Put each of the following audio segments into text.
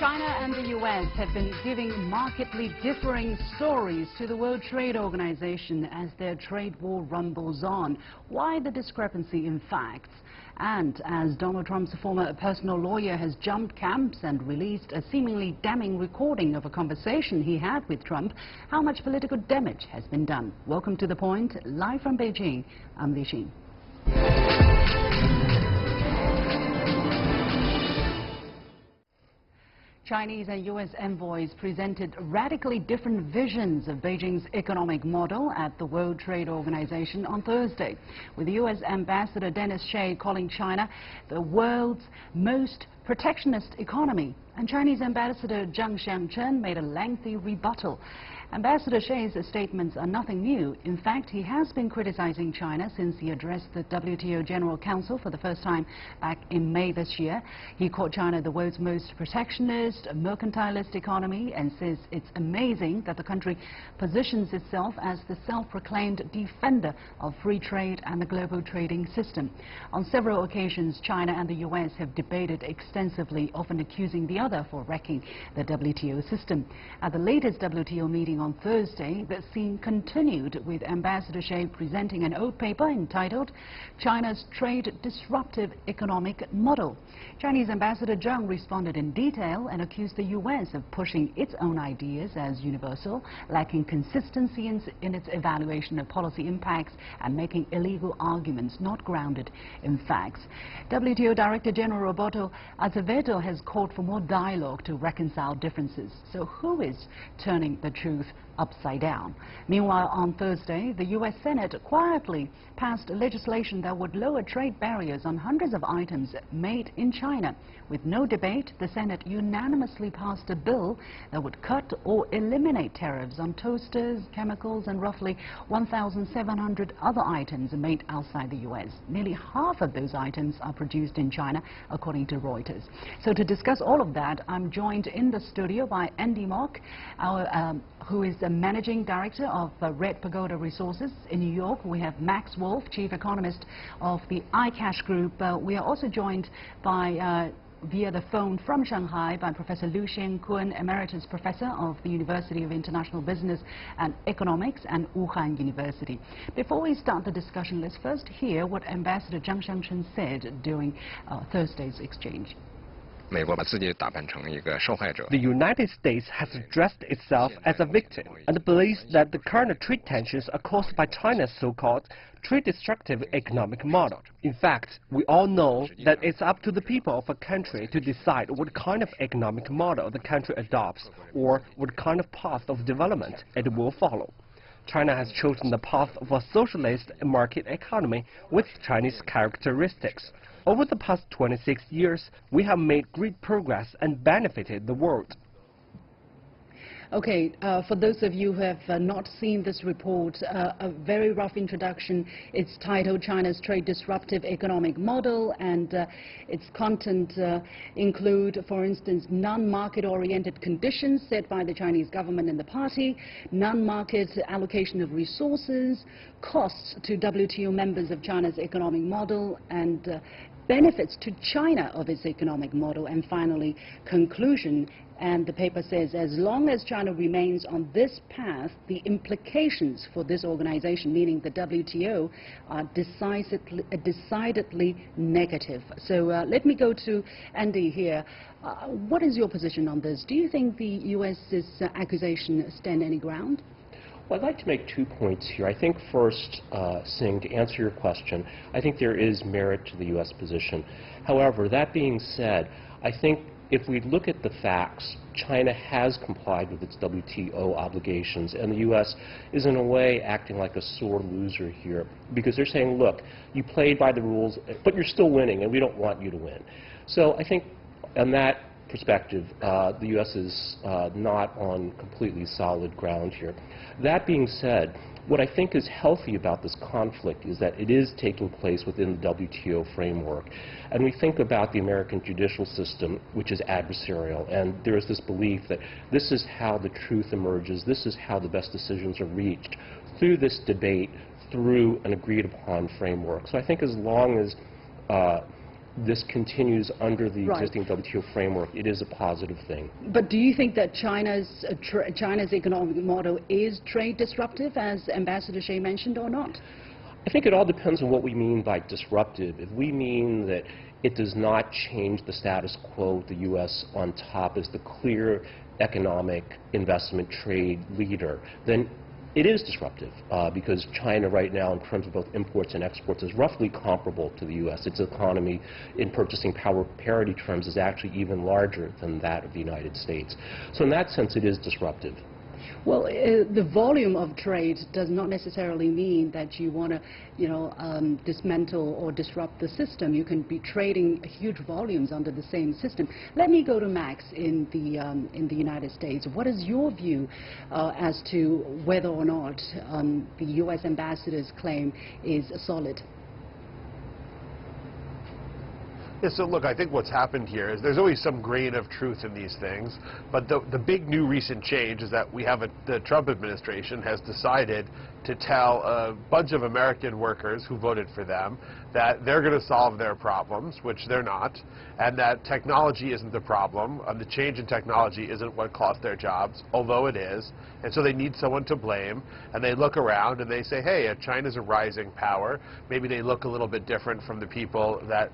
China and the U.S. have been giving markedly differing stories to the World Trade Organization as their trade war rumbles on. Why the discrepancy in facts? And as Donald Trump's former personal lawyer has jumped camps and released a seemingly damning recording of a conversation he had with Trump, how much political damage has been done? Welcome to The Point, live from Beijing. I'm Li Xin. Chinese and U.S. envoys presented radically different visions of Beijing's economic model at the World Trade Organization on Thursday, with U.S. Ambassador Dennis Shea calling China the world's most protectionist economy, and Chinese Ambassador Xiankun made a lengthy rebuttal. Ambassador Shea's statements are nothing new. In fact, he has been criticizing China since he addressed the WTO General Council for the first time back in May this year. He called China the world's most protectionist, mercantilist economy and says it's amazing that the country positions itself as the self-proclaimed defender of free trade and the global trading system. On several occasions, China and the U.S. have debated extensively, often accusing the other for wrecking the WTO system. At the latest WTO meeting on Thursday, the scene continued with Ambassador Shea presenting an old paper entitled China's Trade Disruptive Economic Model. Chinese Ambassador Zhang responded in detail and accused the U.S. of pushing its own ideas as universal, lacking consistency in its evaluation of policy impacts and making illegal arguments not grounded in facts. WTO Director General Roberto Azevedo has called for more dialogue to reconcile differences. So who is turning the truth upside down? Meanwhile, on Thursday, the U.S. Senate quietly passed legislation that would lower trade barriers on hundreds of items made in China. With no debate, the Senate unanimously passed a bill that would cut or eliminate tariffs on toasters, chemicals, and roughly 1,700 other items made outside the U.S. Nearly half of those items are produced in China, according to Reuters. So to discuss all of that, I'm joined in the studio by Andy Mock, who is the Managing Director of Red Pagoda Resources in New York. We have Max Wolff, Chief Economist of the Icash Group. We are also joined by via the phone from Shanghai by Professor Xiankun, Emeritus Professor of the University of International Business and Economics and Wuhan University. Before we start the discussion, let's first hear what Ambassador Xiankun said during Thursday's exchange. The United States has addressed itself as a victim and believes that the current trade tensions are caused by China's so-called trade destructive economic model. In fact, we all know that it's up to the people of a country to decide what kind of economic model the country adopts or what kind of path of development it will follow. China has chosen the path of a socialist market economy with Chinese characteristics. Over the past 26 years, we have made great progress and benefited the world. Okay, for those of you who have not seen this report, a very rough introduction. It's titled China's Trade Disruptive Economic Model, and its content include, for instance, non-market-oriented conditions set by the Chinese government and the party, non-market allocation of resources, costs to WTO members of China's economic model, and benefits to China of its economic model, and finally, conclusion. And the paper says, as long as China remains on this path, the implications for this organization, meaning the WTO, are decidedly negative. So let me go to Andy here. What is your position on this? Do you think the U.S.'s accusation stand any ground? Well, I'd like to make 2 points here. I think first, Singh, to answer your question, I think there is merit to the U.S. position. However, that being said, I think if we look at the facts, China has complied with its WTO obligations, and the U.S. is in a way acting like a sore loser here, because they're saying, look, you played by the rules, but you're still winning, and we don't want you to win. So I think on that perspective, the U.S. is not on completely solid ground here. That being said, what I think is healthy about this conflict is that it is taking place within the WTO framework. And we think about the American judicial system, which is adversarial, and there is this belief that this is how the truth emerges, this is how the best decisions are reached, through this debate, through an agreed-upon framework. So I think as long as this continues under the existing WTO framework, it is a positive thing. But do you think that China's economic model is trade disruptive, as Ambassador Shea mentioned, or not? I think it all depends on what we mean by disruptive. If we mean that it does not change the status quo, the U.S. on top is the clear economic investment trade leader, then it is disruptive because China right now, in terms of both imports and exports, is roughly comparable to the U.S. Its economy, in purchasing power parity terms, is actually even larger than that of the United States. So in that sense, it is disruptive. Well, the volume of trade does not necessarily mean that you want to, dismantle or disrupt the system. You can be trading huge volumes under the same system. Let me go to Max in the United States. What is your view as to whether or not the U.S. ambassador's claim is solid? Yeah, so look, I think what's happened here is there's always some grain of truth in these things, but the big new recent change is that we have the Trump administration has decided to tell a bunch of American workers who voted for them that they're going to solve their problems, which they're not, and that technology isn't the problem, and the change in technology isn't what cost their jobs, although it is, and so they need someone to blame, and they look around and they say, hey, China's a rising power. Maybe they look a little bit different from the people that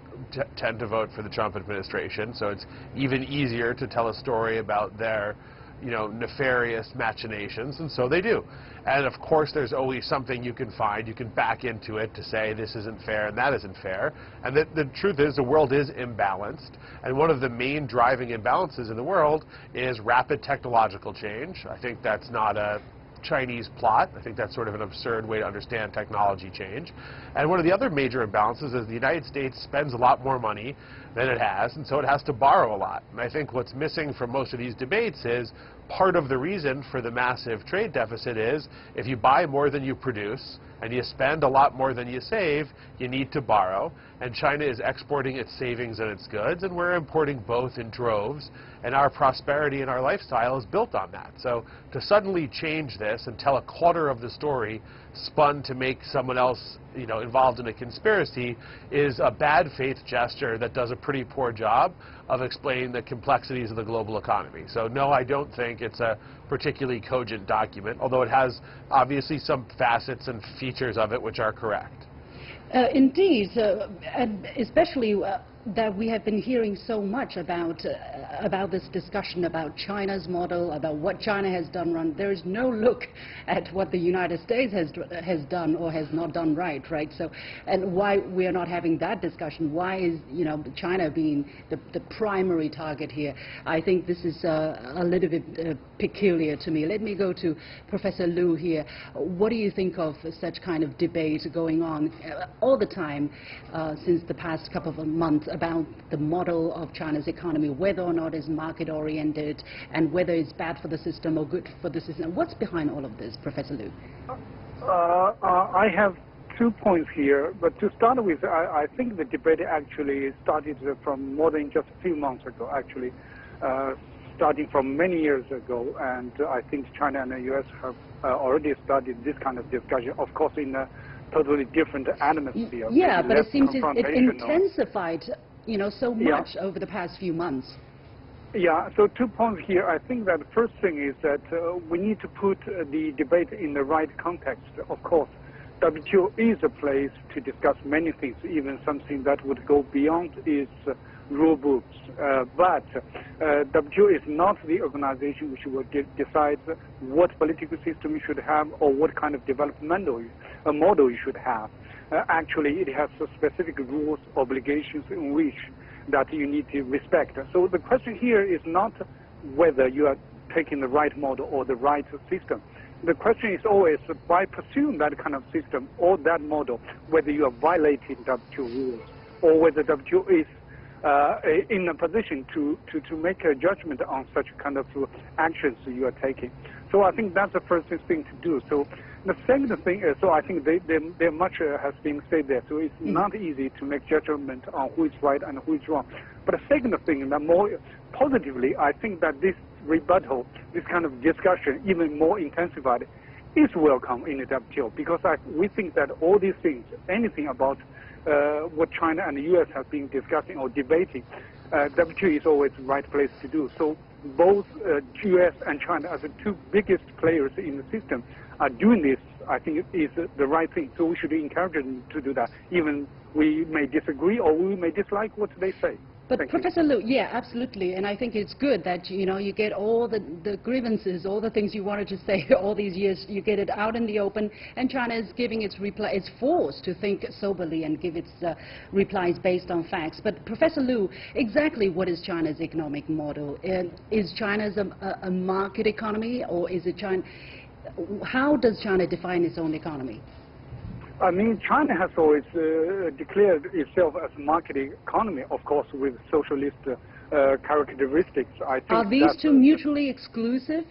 tend to vote for the Trump administration, so it's even easier to tell a story about their nefarious machinations, and so they do. And of course, there's always something you can find. You can back into it to say this isn't fair and that isn't fair. And the truth is the world is imbalanced. And one of the main driving imbalances in the world is rapid technological change. I think that's not a Chinese plot. I think that's sort of an absurd way to understand technology change. And one of the other major imbalances is the United States spends a lot more money than it has, and so it has to borrow a lot. And I think what's missing from most of these debates is part of the reason for the massive trade deficit is if you buy more than you produce and you spend a lot more than you save, you need to borrow. And China is exporting its savings and its goods, and we're importing both in droves. And our prosperity and our lifestyle is built on that. So to suddenly change this and tell a quarter of the story spun to make someone else involved in a conspiracy is a bad faith gesture that does a pretty poor job of explaining the complexities of the global economy. So no, I don't think it's a particularly cogent document, although it has obviously some facets and features of it which are correct. Indeed, and especially that we have been hearing so much about this discussion about China's model, about what China has done wrong. There is no look at what the United States has done or has not done right? So, and why we are not having that discussion? Why is China being the primary target here? I think this is a little bit peculiar to me. Let me go to Professor Liu here. What do you think of such kind of debate going on all the time since the past couple of months about the model of China's economy, whether or not it's market-oriented and whether it's bad for the system or good for the system? What's behind all of this, Professor Liu? I have 2 points here, but to start with, I think the debate actually started from more than just a few months ago, actually, starting from many years ago, and I think China and the U.S. have already started this kind of discussion, of course, in a totally different atmosphere. Yeah, but it seems it intensified, so much over the past few months. Yeah, so 2 points here. I think that the first thing is that we need to put the debate in the right context. Of course, WTO is a place to discuss many things, even something that would go beyond its rule books. But WTO is not the organization which will decide what political system you should have or what kind of developmental model you should have. Actually, it has specific rules, obligations in which that you need to respect. So the question here is not whether you are taking the right model or the right system. The question is always, by pursuing that kind of system or that model, whether you are violating WTO rules or whether WTO is in a position to make a judgment on such kind of actions you are taking. So I think that's the first thing to do. So the second thing is, so I think there much has been said there. So it's not easy to make judgment on who is right and who is wrong. But the second thing, that more positively, I think that this rebuttal, this kind of discussion, even more intensified, is welcome in the WTO, because we think that all these things, anything about what China and the U.S. have been discussing or debating, WTO is always the right place to do. So both U.S. and China, as the two biggest players in the system, are doing this. I think it is the right thing. So we should encourage them to do that, even we may disagree or we may dislike what they say. But Professor Liu, yeah, absolutely, and I think it's good that you get all the grievances, all the things you wanted to say all these years, you get it out in the open, and China is giving its reply. It's forced to think soberly and give its replies based on facts. But Professor Liu, exactly what is China's economic model? Is China's a market economy, or is it China? How does China define its own economy? I mean, China has always declared itself as a market economy, of course, with socialist characteristics. I think are these two mutually exclusive?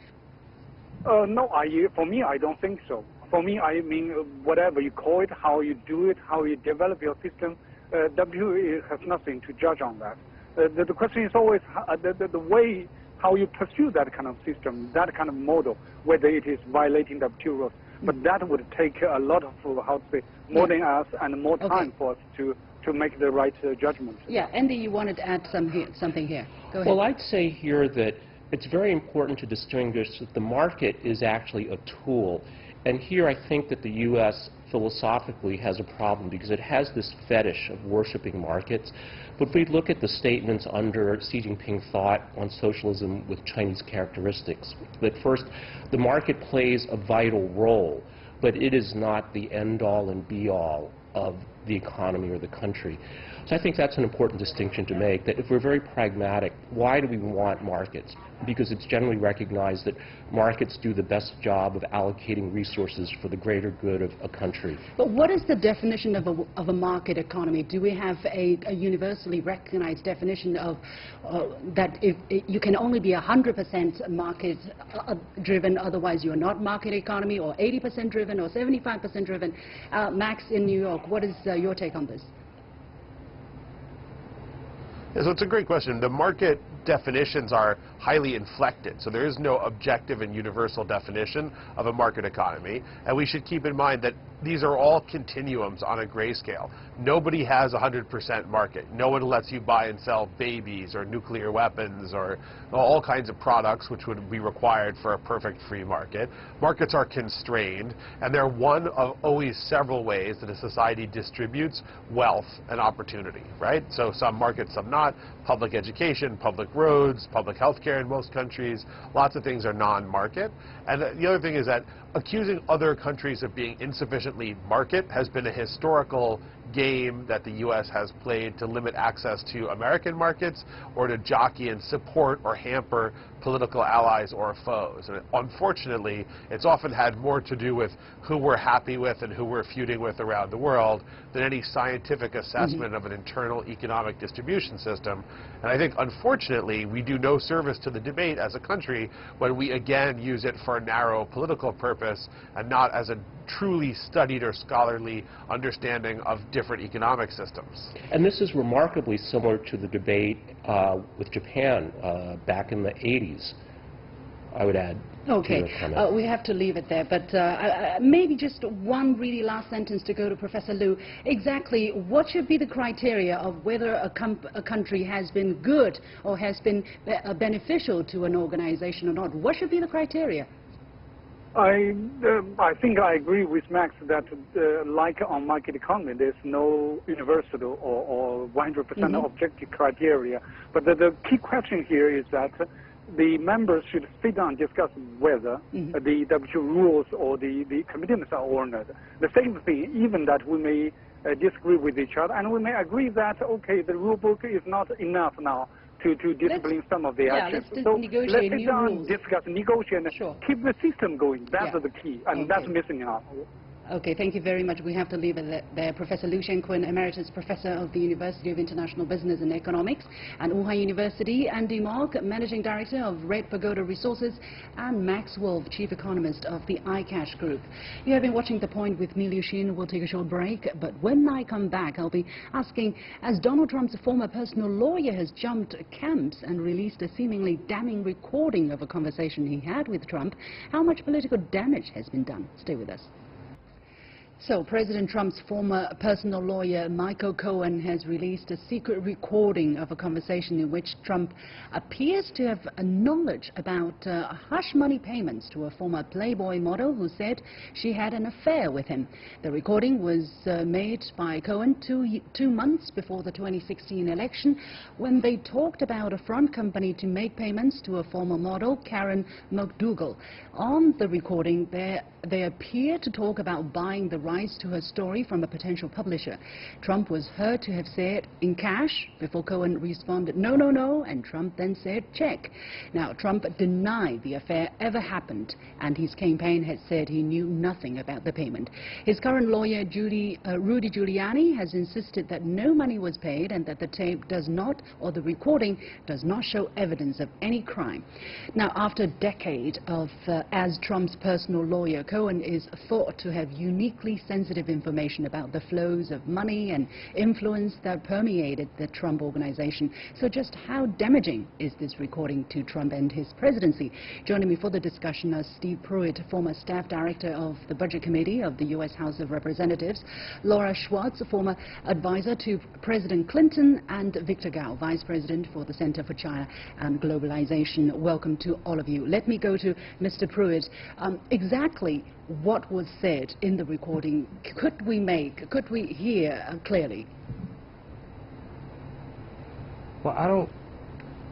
No, for me, I don't think so. For me, I mean, whatever you call it, how you do it, how you develop your system, WTO has nothing to judge on that. The question is always the way how you pursue that kind of system, that kind of model, whether it is violating WTO rules. But that would take a lot of, how to say, more than us and more time for us to make the right judgment. Yeah, Andy, you wanted to add something here. Go ahead. Well, I'd say here that it's very important to distinguish that the market is actually a tool. And here I think that the U.S. philosophically has a problem because it has this fetish of worshiping markets. But if we look at the statements under Xi Jinping thought on socialism with Chinese characteristics, that first, the market plays a vital role, but it is not the end-all and be-all of the economy or the country. So I think that's an important distinction to make, that if we're very pragmatic, why do we want markets? Because it's generally recognized that markets do the best job of allocating resources for the greater good of a country. But what is the definition of a market economy? Do we have a universally recognized definition of that you can only be 100% market driven, otherwise you're not market economy, or 80% driven, or 75% driven? Max in New York, what is your take on this? Yeah, so it's a great question. The market definitions are highly inflected, so there is no objective and universal definition of a market economy, and we should keep in mind that these are all continuums on a grayscale. Nobody has 100% market. No one lets you buy and sell babies or nuclear weapons or all kinds of products which would be required for a perfect free market. Markets are constrained, and they're one of always several ways that a society distributes wealth and opportunity, right? So some markets, some not. Public education, public roads, public health care in most countries, lots of things are non-market. And the other thing is that accusing other countries of being insufficiently market has been a historical game that the U.S. has played to limit access to American markets or to jockey and support or hamper political allies or foes. And unfortunately, it's often had more to do with who we're happy with and who we're feuding with around the world than any scientific assessment of an internal economic distribution system. And I think, unfortunately, we do no service to the debate as a country when we again use it for a narrow political purpose and not as a truly studied or scholarly understanding of different economic systems. And this is remarkably similar to the debate with Japan back in the 80s, I would add. Okay, we have to leave it there, but maybe just one really last sentence to go to Professor Liu. Exactly what should be the criteria of whether a country has been good or has been beneficial to an organization or not? What should be the criteria? I think I agree with Max that like on market economy, there's no universal or 100% objective criteria. But the key question here is that the members should sit down and discuss whether the WTO rules or the commitments are honored. The same thing, even that we may disagree with each other, and we may agree that, okay, the rule book is not enough now to discipline some of the actions. So let's sit down, discuss, negotiate, keep the system going. That's the key, and that's missing out. Okay, thank you very much. We have to leave it there. Professor Liu Xiankun, Emeritus Professor of the University of International Business and Economics and Wuhan University, Andy Mark, Managing Director of Red Pagoda Resources, and Max Wolff, Chief Economist of the Icash Group. You have been watching The Point with me, Liu Xin. We'll take a short break, but when I come back, I'll be asking, as Donald Trump's former personal lawyer has jumped camps and released a seemingly damning recording of a conversation he had with Trump, how much political damage has been done? Stay with us. So, President Trump's former personal lawyer, Michael Cohen, has released a secret recording of a conversation in which Trump appears to have knowledge about hush money payments to a former Playboy model who said she had an affair with him. The recording was made by Cohen two months before the 2016 election, when they talked about a front company to make payments to a former model, Karen McDougal. On the recording, they appear to talk about buying the rights to her story from a potential publisher. Trump was heard to have said in cash before Cohen responded no, no, no, and Trump then said check. Now, Trump denied the affair ever happened, and his campaign had said he knew nothing about the payment. His current lawyer, Rudy Giuliani, has insisted that no money was paid and that the tape does not, or the recording does not show evidence of any crime. Now, after a decade of as Trump's personal lawyer, Cohen is thought to have uniquely sensitive information about the flows of money and influence that permeated the Trump organization. So just how damaging is this recording to Trump and his presidency? Joining me for the discussion are Steve Pruitt, former staff director of the Budget Committee of the U.S. House of Representatives, Laura Schwartz, former advisor to President Clinton, and Victor Gao, vice president for the Center for China Globalization. Welcome to all of you. Let me go to Mr. Pruitt. Exactly what was said in the recording could we hear clearly? Well, I don't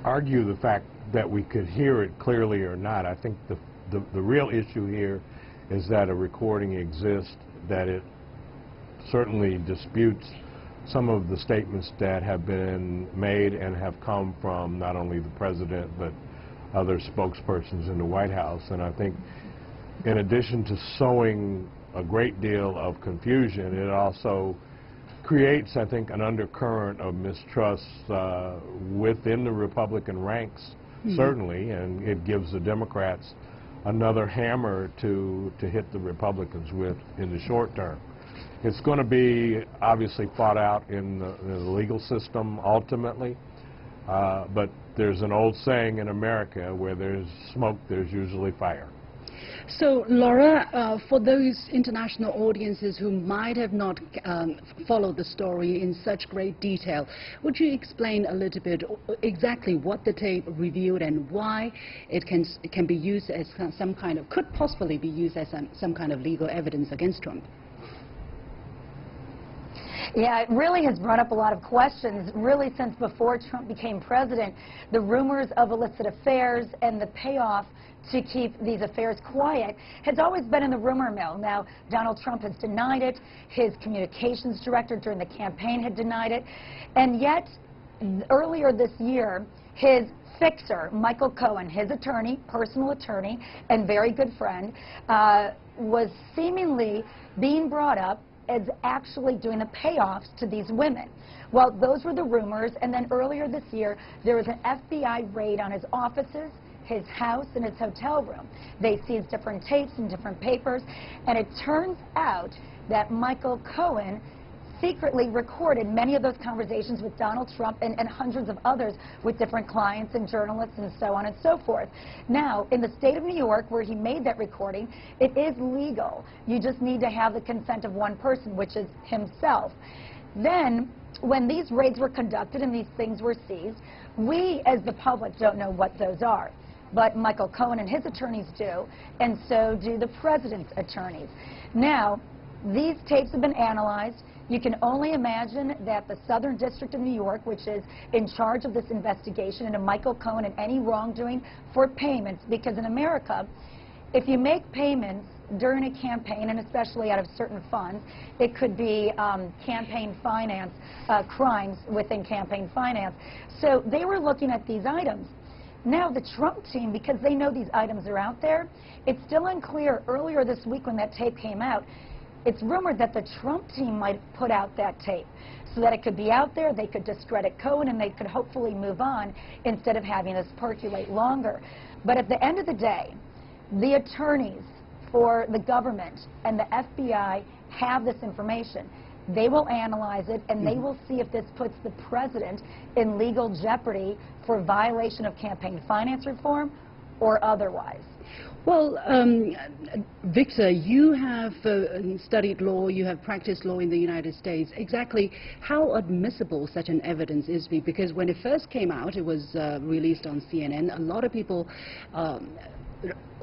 argue the fact that we could hear it clearly or not. I think the real issue here is that a recording exists, that it certainly disputes some of the statements that have been made and have come from not only the president but other spokespersons in the White House. And I think in addition to sowing a great deal of confusion, it also creates, I think, an undercurrent of mistrust within the Republican ranks, certainly, and it gives the Democrats another hammer to hit the Republicans with in the short term. It's going to be obviously fought out in the legal system ultimately, but there's an old saying in America, where there's smoke, there's usually fire. So, Laura, for those international audiences who might have not followed the story in such great detail, would you explain a little bit exactly what the tape revealed and why it can be used as some kind of, could possibly be used as some kind of legal evidence against Trump? Yeah, it really has brought up a lot of questions, really since before Trump became president. The rumors of illicit affairs and the payoff to keep these affairs quiet has always been in the rumor mill. Now, Donald Trump has denied it. His communications director during the campaign had denied it. And yet, earlier this year, his fixer, Michael Cohen, his attorney, personal attorney, and very good friend, was seemingly being brought up as actually doing the payoffs to these women. Well, those were the rumors, and then earlier this year, there was an FBI raid on his offices, his house, and his hotel room. They seized different tapes and different papers, and it turns out that Michael Cohen secretly recorded many of those conversations with Donald Trump and hundreds of others with different clients and journalists and so on and so forth. Now, in the state of New York, where he made that recording, it is legal. You just need to have the consent of one person, which is himself. Then, when these raids were conducted and these things were seized, we, as the public, don't know what those are. But Michael Cohen and his attorneys do, and so do the president's attorneys. Now, these tapes have been analyzed. You can only imagine that the Southern District of New York, which is in charge of this investigation into Michael Cohen and any wrongdoing for payments, because in America, if you make payments during a campaign, and especially out of certain funds, it could be campaign finance, crimes within campaign finance. So they were looking at these items. Now the Trump team, because they know these items are out there, it's still unclear. Earlier this week when that tape came out, it's rumored that the Trump team might put out that tape so that it could be out there, they could discredit Cohen, and they could hopefully move on instead of having this percolate longer. But at the end of the day, the attorneys for the government and the FBI have this information. They will analyze it, and they will see if this puts the president in legal jeopardy for violation of campaign finance reform or otherwise? Well, Victor, you have studied law, you have practiced law in the United States. Exactly how admissible such an evidence is? Because when it first came out, it was released on CNN, a lot of people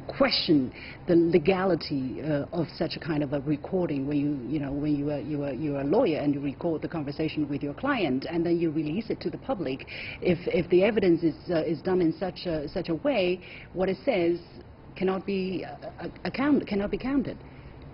question the legality of such a kind of a recording where you're a lawyer and you record the conversation with your client and then you release it to the public. If the evidence is done in such a way, what it says cannot be counted.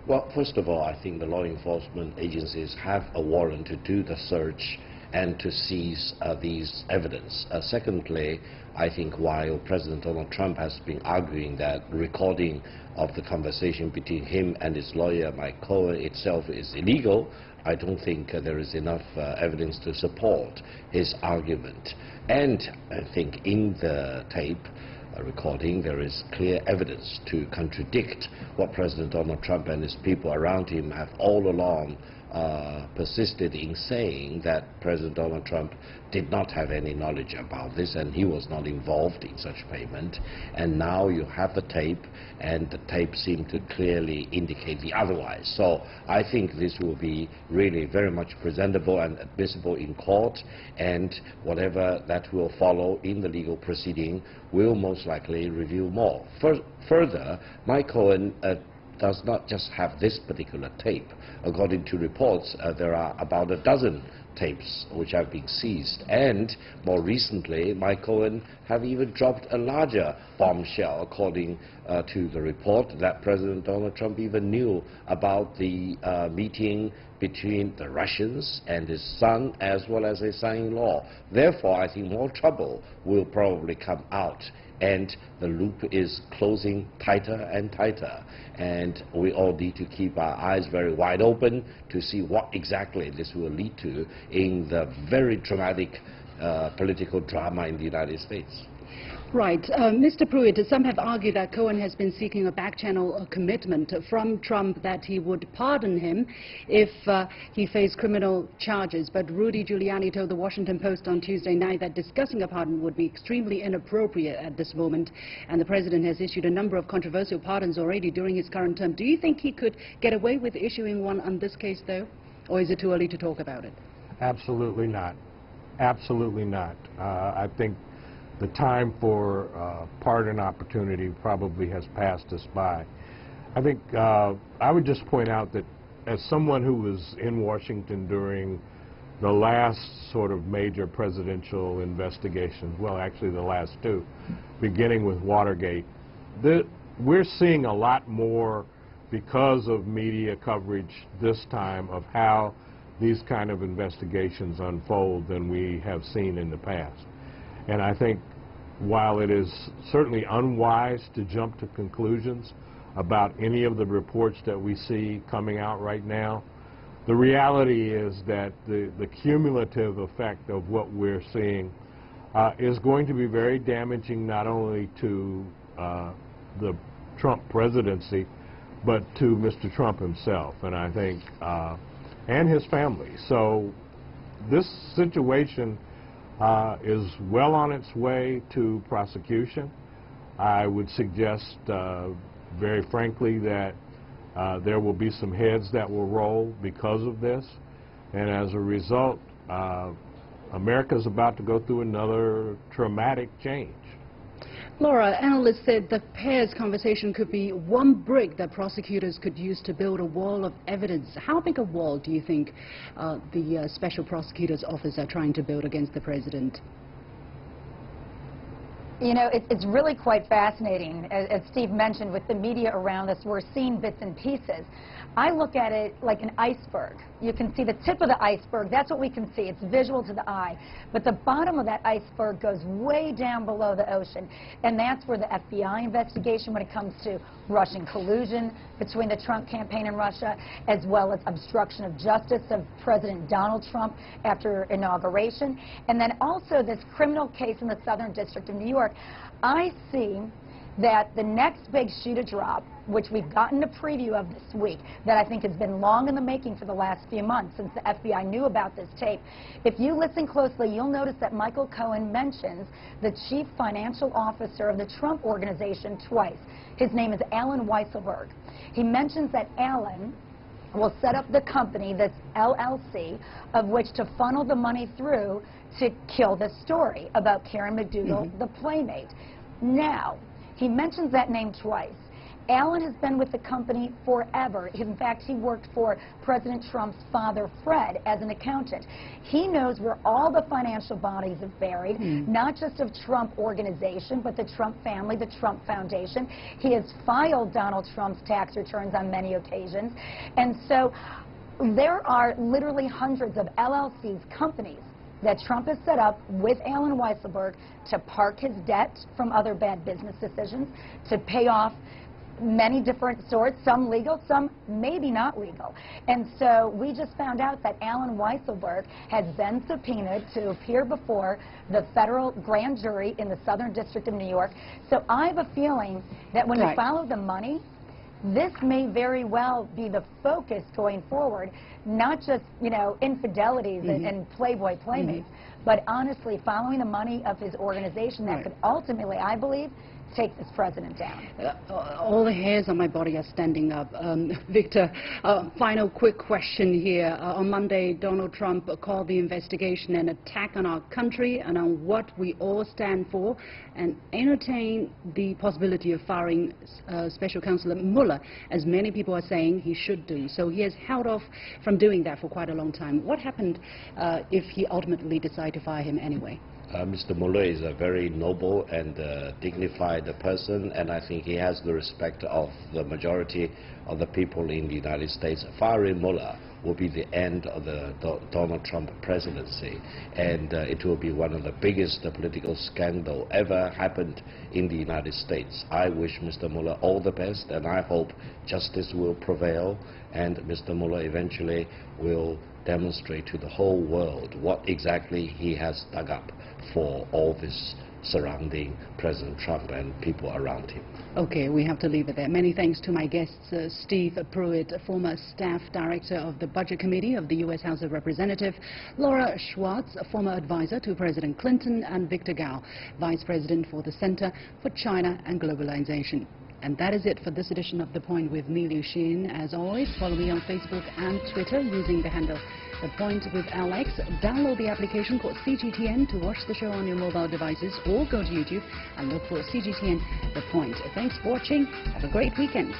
Well, first of all, I think the law enforcement agencies have a warrant to do the search and to seize these evidence. Secondly, I think while President Donald Trump has been arguing that recording of the conversation between him and his lawyer, Mike Cohen, itself is illegal, I don't think there is enough evidence to support his argument. And I think in the tape recording, there is clear evidence to contradict what President Donald Trump and his people around him have all along persisted in saying, that President Donald Trump did not have any knowledge about this and he was not involved in such payment. And now you have the tape, and the tape seemed to clearly indicate the otherwise. So I think this will be really very much presentable and admissible in court, and whatever that will follow in the legal proceeding will most likely reveal more. Further, Mike Cohen does not just have this particular tape. According to reports, there are about a dozen tapes which have been seized, and more recently Mike Cohen have even dropped a larger bombshell, according to the report, that President Donald Trump even knew about the meeting between the Russians and his son, as well as his son-in-law. Therefore, I think more trouble will probably come out, and the loop is closing tighter and tighter, and we all need to keep our eyes very wide open to see what exactly this will lead to in the very dramatic political drama in the United States. Right. Mr. Pruitt, some have argued that Cohen has been seeking a back-channel commitment from Trump that he would pardon him if he faced criminal charges. But Rudy Giuliani told the Washington Post on Tuesday night that discussing a pardon would be extremely inappropriate at this moment. And the president has issued a number of controversial pardons already during his current term. Do you think he could get away with issuing one on this case, though? Or is it too early to talk about it? Absolutely not. Absolutely not. I think the time for pardon opportunity probably has passed us by. I think I would just point out that as someone who was in Washington during the last sort of major presidential investigations, well, actually the last two, beginning with Watergate, we're seeing a lot more because of media coverage this time of how these kind of investigations unfold than we have seen in the past. And I think while it is certainly unwise to jump to conclusions about any of the reports that we see coming out right now, the reality is that the cumulative effect of what we're seeing is going to be very damaging, not only to the Trump presidency, but to Mr. Trump himself, and I think, and his family. So this situation is well on its way to prosecution. I would suggest, very frankly, that there will be some heads that will roll because of this, and as a result, America's about to go through another traumatic change. Laura, analysts said the pair's conversation could be one brick that prosecutors could use to build a wall of evidence. How big a wall do you think the Special Prosecutor's Office are trying to build against the president? You know, it's really quite fascinating. As Steve mentioned, with the media around us, we're seeing bits and pieces. I look at it like an iceberg. You can see the tip of the iceberg. That's what we can see. It's visual to the eye. But the bottom of that iceberg goes way down below the ocean. And that's where the FBI investigation, when it comes to Russian collusion between the Trump campaign and Russia, as well as obstruction of justice of President Donald Trump after inauguration. And then also this criminal case in the Southern District of New York. I see that the next big shoe to drop, which we've gotten a preview of this week, that I think has been long in the making for the last few months since the FBI knew about this tape. If you listen closely, you'll notice that Michael Cohen mentions the chief financial officer of the Trump organization twice. His name is Alan Weisselberg. He mentions that Alan will set up the company, this LLC, of which to funnel the money through to kill the story about Karen McDougal, the Playmate. Now, he mentions that name twice. Alan has been with the company forever. In fact, he worked for President Trump's father, Fred, as an accountant. He knows where all the financial bodies are buried, not just of Trump Organization, but the Trump family, the Trump Foundation. He has filed Donald Trump's tax returns on many occasions. And so there are literally hundreds of LLCs, companies, that Trump has set up with Alan Weisselberg to park his debt from other bad business decisions, to pay off many different sorts, some legal, some maybe not legal. And so we just found out that Alan Weisselberg has been subpoenaed to appear before the federal grand jury in the Southern District of New York. So I have a feeling that when you follow the money, this may very well be the focus going forward, not just, you know, infidelities and Playboy Playmates, but honestly following the money of his organization that could ultimately, I believe, take this president down. All the hairs on my body are standing up. Victor, final quick question here. On Monday, Donald Trump called the investigation an attack on our country and on what we all stand for, and entertained the possibility of firing Special Counsel Mueller, as many people are saying he should do. So he has held off from doing that for quite a long time. What happened if he ultimately decided to fire him anyway? Mr. Mueller is a very noble and dignified person, and I think he has the respect of the majority of the people in the United States. Firing Mueller will be the end of the Donald Trump presidency, and it will be one of the biggest political scandal ever happened in the United States. I wish Mr. Mueller all the best, and I hope justice will prevail, and Mr. Mueller eventually will demonstrate to the whole world what exactly he has dug up for all this surrounding President Trump and people around him. Okay, we have to leave it there. Many thanks to my guests, Steve Pruitt, former staff director of the Budget Committee of the U.S. House of Representatives, Laura Schwartz, former advisor to President Clinton, and Victor Gao, vice president for the Center for China and Globalization. And that is it for this edition of The Point with me, Liu Xin. As always, follow me on Facebook and Twitter using the handle The Point with Alex. Download the application called CGTN to watch the show on your mobile devices, or go to YouTube and look for CGTN The Point. Thanks for watching. Have a great weekend.